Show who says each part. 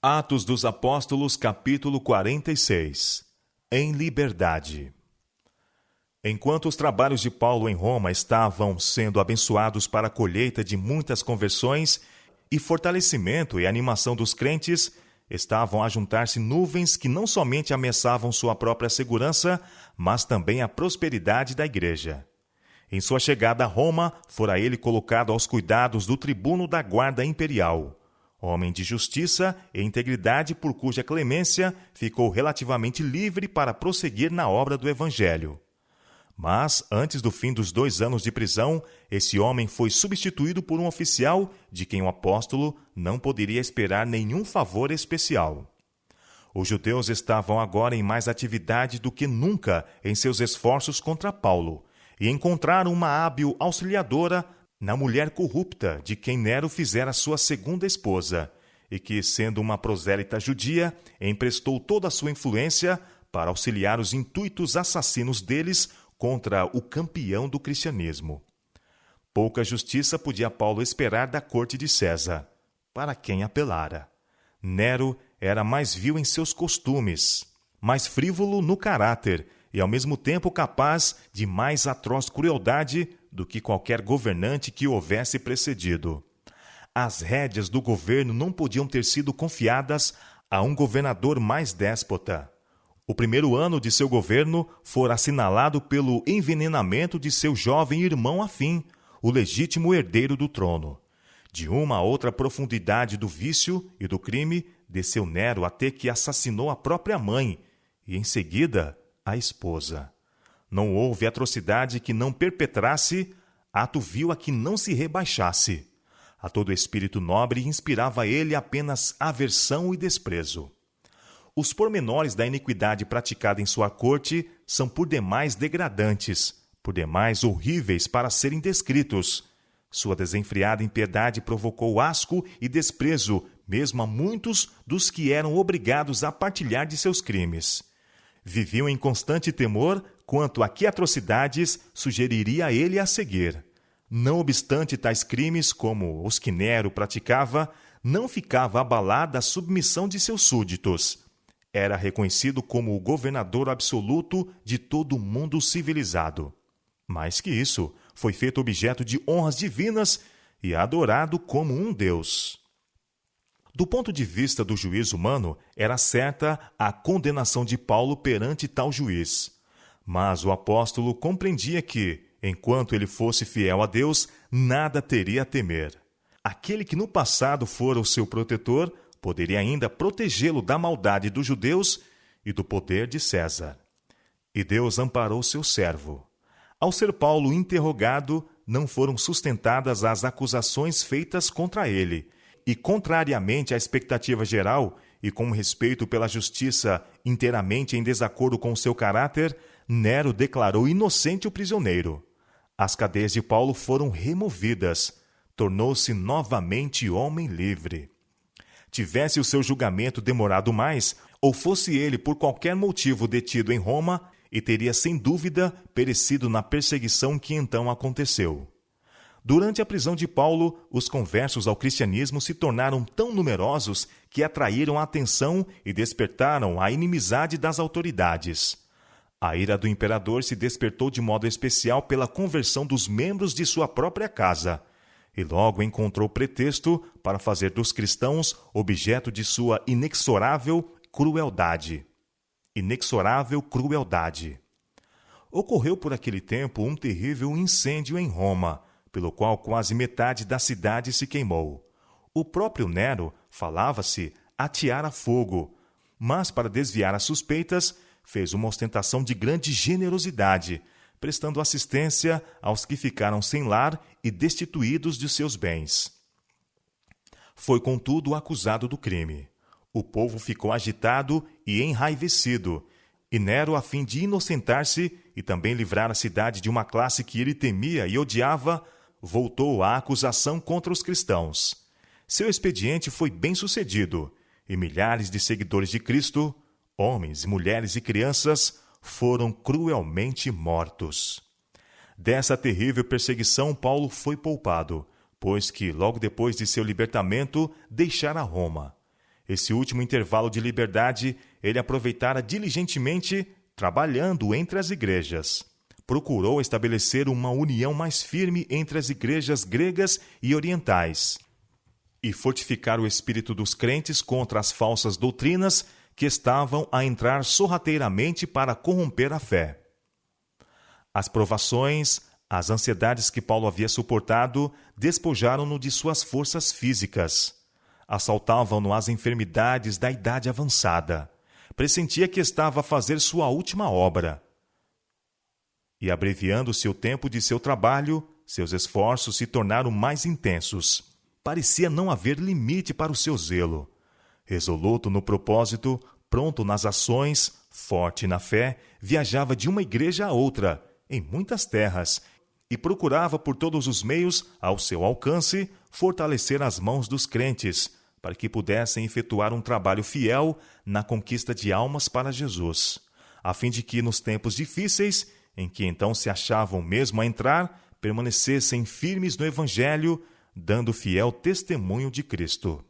Speaker 1: Atos dos Apóstolos, capítulo 46. Em liberdade. Enquanto os trabalhos de Paulo em Roma estavam sendo abençoados para a colheita de muitas conversões e fortalecimento e animação dos crentes, estavam a juntar-se nuvens que não somente ameaçavam sua própria segurança, mas também a prosperidade da igreja. Em sua chegada a Roma, fora ele colocado aos cuidados do tribuno da guarda imperial, homem de justiça e integridade por cuja clemência ficou relativamente livre para prosseguir na obra do Evangelho. Mas, antes do fim dos 2 anos de prisão, esse homem foi substituído por um oficial de quem o apóstolo não poderia esperar nenhum favor especial. Os judeus estavam agora em mais atividade do que nunca em seus esforços contra Paulo, e encontraram uma hábil auxiliadora na mulher corrupta de quem Nero fizera sua segunda esposa, e que, sendo uma prosélita judia, emprestou toda a sua influência para auxiliar os intuitos assassinos deles contra o campeão do cristianismo. Pouca justiça podia Paulo esperar da corte de César, para quem apelara. Nero era mais vil em seus costumes, mais frívolo no caráter e ao mesmo tempo capaz de mais atroz crueldade do que qualquer governante que o houvesse precedido. As rédeas do governo não podiam ter sido confiadas a um governador mais déspota. O primeiro ano de seu governo fora assinalado pelo envenenamento de seu jovem irmão afim, o legítimo herdeiro do trono. De uma a outra profundidade do vício e do crime, desceu Nero até que assassinou a própria mãe e, em seguida, a esposa. Não houve atrocidade que não perpetrasse, ato vil a que não se rebaixasse. A todo espírito nobre inspirava ele apenas aversão e desprezo. Os pormenores da iniquidade praticada em sua corte são por demais degradantes, por demais horríveis para serem descritos. Sua desenfreada impiedade provocou asco e desprezo, mesmo a muitos dos que eram obrigados a partilhar de seus crimes. Viviam em constante temor quanto a que atrocidades sugeriria ele a seguir. Não obstante tais crimes, como os que Nero praticava, não ficava abalada a submissão de seus súditos. Era reconhecido como o governador absoluto de todo o mundo civilizado. Mais que isso, foi feito objeto de honras divinas e adorado como um deus. Do ponto de vista do juízo humano, era certa a condenação de Paulo perante tal juiz. Mas o apóstolo compreendia que, enquanto ele fosse fiel a Deus, nada teria a temer. Aquele que no passado fora o seu protetor, poderia ainda protegê-lo da maldade dos judeus e do poder de César. E Deus amparou seu servo. Ao ser Paulo interrogado, não foram sustentadas as acusações feitas contra ele, e, contrariamente à expectativa geral, e com respeito pela justiça inteiramente em desacordo com seu caráter, Nero declarou inocente o prisioneiro. As cadeias de Paulo foram removidas. Tornou-se novamente homem livre. Tivesse o seu julgamento demorado mais, ou fosse ele por qualquer motivo detido em Roma, e teria sem dúvida perecido na perseguição que então aconteceu. Durante a prisão de Paulo, os conversos ao cristianismo se tornaram tão numerosos que atraíram a atenção e despertaram a inimizade das autoridades. A ira do imperador se despertou de modo especial pela conversão dos membros de sua própria casa, e logo encontrou pretexto para fazer dos cristãos objeto de sua inexorável crueldade. Inexorável crueldade. Ocorreu por aquele tempo um terrível incêndio em Roma, pelo qual quase metade da cidade se queimou. O próprio Nero, falava-se, ateara fogo, mas para desviar as suspeitas, fez uma ostentação de grande generosidade, prestando assistência aos que ficaram sem lar e destituídos de seus bens. Foi, contudo, acusado do crime. O povo ficou agitado e enraivecido, e Nero, a fim de inocentar-se e também livrar a cidade de uma classe que ele temia e odiava, voltou à acusação contra os cristãos. Seu expediente foi bem sucedido, e milhares de seguidores de Cristo, homens, mulheres e crianças, foram cruelmente mortos. Dessa terrível perseguição, Paulo foi poupado, pois que, logo depois de seu libertamento, deixara Roma. Esse último intervalo de liberdade ele aproveitara diligentemente, trabalhando entre as igrejas. Procurou estabelecer uma união mais firme entre as igrejas gregas e orientais e fortificar o espírito dos crentes contra as falsas doutrinas que estavam a entrar sorrateiramente para corromper a fé. As provações, as ansiedades que Paulo havia suportado despojaram-no de suas forças físicas. Assaltavam-no as enfermidades da idade avançada. Pressentia que estava a fazer sua última obra. E abreviando-se o tempo de seu trabalho, seus esforços se tornaram mais intensos. Parecia não haver limite para o seu zelo. Resoluto no propósito, pronto nas ações, forte na fé, viajava de uma igreja a outra, em muitas terras, e procurava por todos os meios, ao seu alcance, fortalecer as mãos dos crentes, para que pudessem efetuar um trabalho fiel na conquista de almas para Jesus, a fim de que, nos tempos difíceis, em que então se achavam mesmo a entrar, permanecessem firmes no Evangelho, dando fiel testemunho de Cristo.